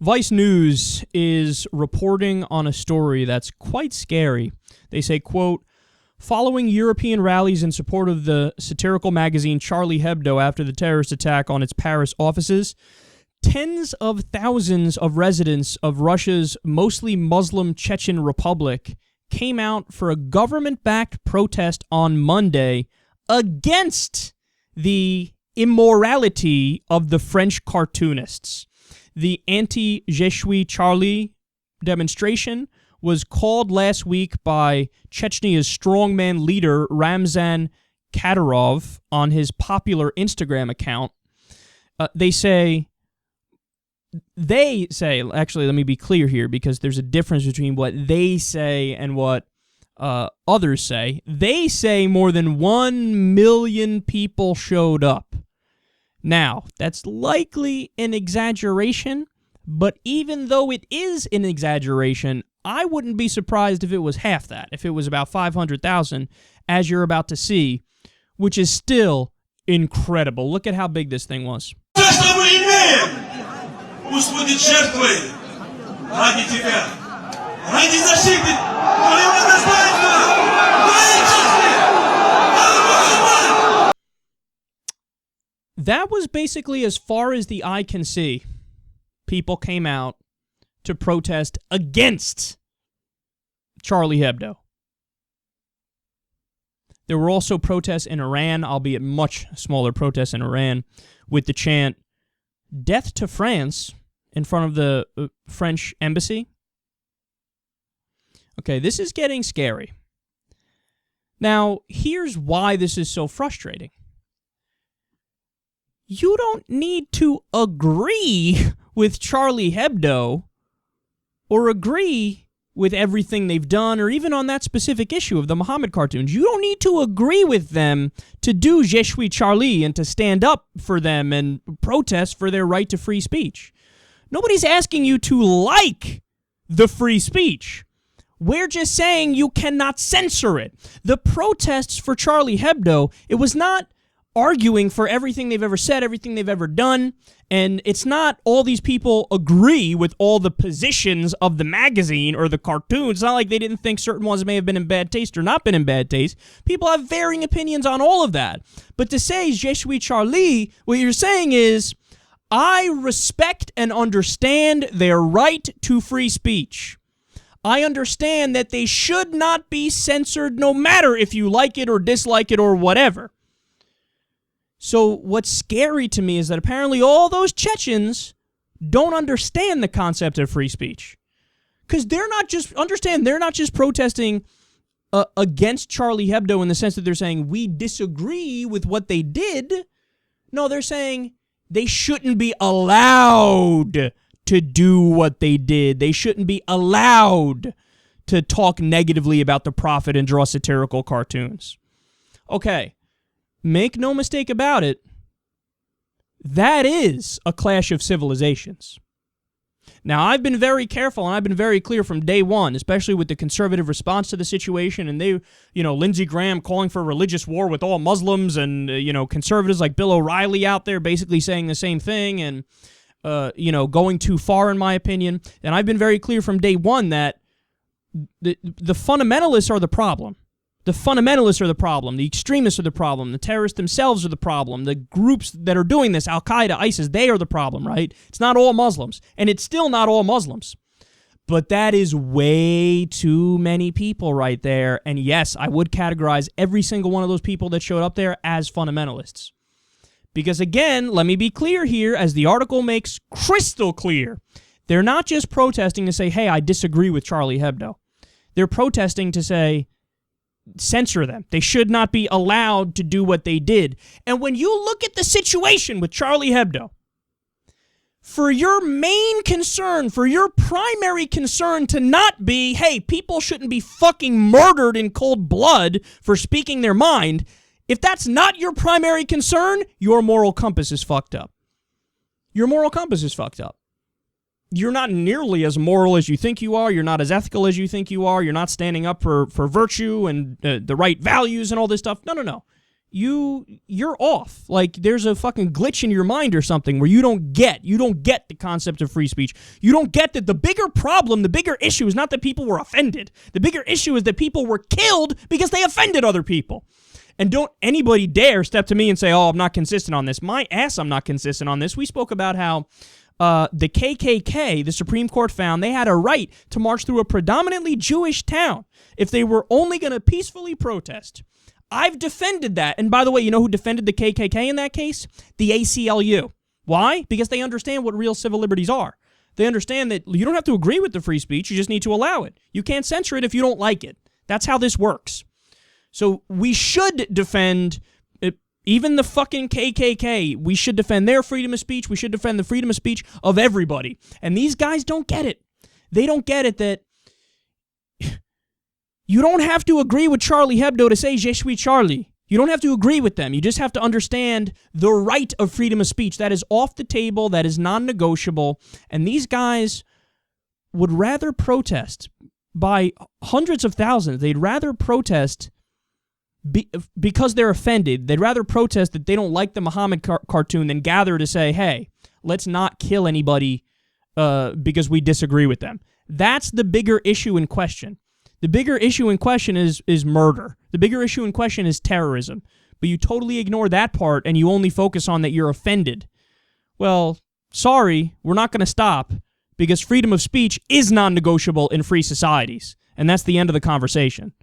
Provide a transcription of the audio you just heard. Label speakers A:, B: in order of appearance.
A: Vice News is reporting on a story that's quite scary. They say, quote, following European rallies in support of the satirical magazine Charlie Hebdo after the terrorist attack on its Paris offices, tens of thousands of residents of Russia's mostly Muslim Chechen Republic came out for a government-backed protest on Monday against the immorality of the French cartoonists. The anti-Je suis Charlie demonstration was called last week by Chechnya's strongman leader Ramzan Kadyrov on his popular Instagram account. They say, actually, let me be clear here because there's a difference between what they say and what others say. They say more than 1 million people showed up. Now, that's likely an exaggeration, but even though it is an exaggeration, I wouldn't be surprised if it was half that, if it was about 500,000, as you're about to see, which is still incredible. Look at how big this thing was. That was basically as far as the eye can see. People came out to protest against Charlie Hebdo. There were also protests in Iran, albeit much smaller protests in Iran, with the chant, "Death to France," in front of the French embassy. Okay, this is getting scary. Now, here's why this is so frustrating. You don't need to agree with Charlie Hebdo or agree with everything they've done or even on that specific issue of the Muhammad cartoons. You don't need to agree with them to do Je suis Charlie and to stand up for them and protest for their right to free speech. Nobody's asking you to like the free speech. We're just saying you cannot censor it. The protests for Charlie Hebdo, it was not arguing for everything they've ever said, everything they've ever done, and it's not all these people agree with all the positions of the magazine or the cartoons. It's not like they didn't think certain ones may have been in bad taste or not been in bad taste. People have varying opinions on all of that. But to say Je suis Charlie, what you're saying is, I respect and understand their right to free speech. I understand that they should not be censored no matter if you like it or dislike it or whatever. So what's scary to me is that apparently all those Chechens don't understand the concept of free speech. Because they're not just protesting against Charlie Hebdo in the sense that they're saying we disagree with what they did. No, they're saying they shouldn't be allowed to do what they did. They shouldn't be allowed to talk negatively about the prophet and draw satirical cartoons. Okay. Make no mistake about it, that is a clash of civilizations. Now, I've been very careful and I've been very clear from day one, especially with the conservative response to the situation, and they, Lindsey Graham calling for a religious war with all Muslims, and, conservatives like Bill O'Reilly out there basically saying the same thing and, going too far, in my opinion. And I've been very clear from day one that the fundamentalists are the problem. The fundamentalists are the problem. The extremists are the problem. The terrorists themselves are the problem. The groups that are doing this, Al-Qaeda, ISIS, they are the problem, right? It's not all Muslims, and it's still not all Muslims. But that is way too many people right there. And yes, I would categorize every single one of those people that showed up there as fundamentalists. Because again, let me be clear here, as the article makes crystal clear, they're not just protesting to say, hey, I disagree with Charlie Hebdo. They're protesting to say, censor them. They should not be allowed to do what they did. And when you look at the situation with Charlie Hebdo, for your main concern, for your primary concern to not be, hey, people shouldn't be fucking murdered in cold blood for speaking their mind, if that's not your primary concern, your moral compass is fucked up. Your moral compass is fucked up. You're not nearly as moral as you think you are. You're not as ethical as you think you are. You're not standing up for virtue and the right values and all this stuff. No. you're off. Like, there's a fucking glitch in your mind or something where you don't get the concept of free speech. You don't get that the bigger problem, the bigger issue is not that people were offended. The bigger issue is that people were killed because they offended other people. And don't anybody dare step to me and say, oh, I'm not consistent on this. My ass, I'm not consistent on this. We spoke about how the KKK, the Supreme Court found they had a right to march through a predominantly Jewish town if they were only going to peacefully protest. I've defended that. And by the way, you know who defended the KKK in that case? The ACLU. Why? Because they understand what real civil liberties are. They understand that you don't have to agree with the free speech. You just need to allow it. You can't censor it if you don't like it. That's how this works. So we should defend even the fucking KKK. We should defend their freedom of speech. We should defend the freedom of speech of everybody. And these guys don't get it. They don't get it that you don't have to agree with Charlie Hebdo to say, Je suis Charlie. You don't have to agree with them. You just have to understand the right of freedom of speech. That is off the table. That is non-negotiable. And these guys would rather protest by hundreds of thousands. They'd rather protest because they're offended. They'd rather protest that they don't like the Muhammad cartoon than gather to say, hey, let's not kill anybody because we disagree with them. That's the bigger issue in question. The bigger issue in question is murder. The bigger issue in question is terrorism. But you totally ignore that part and you only focus on that you're offended. Well, sorry, we're not going to stop because freedom of speech is non-negotiable in free societies. And that's the end of the conversation.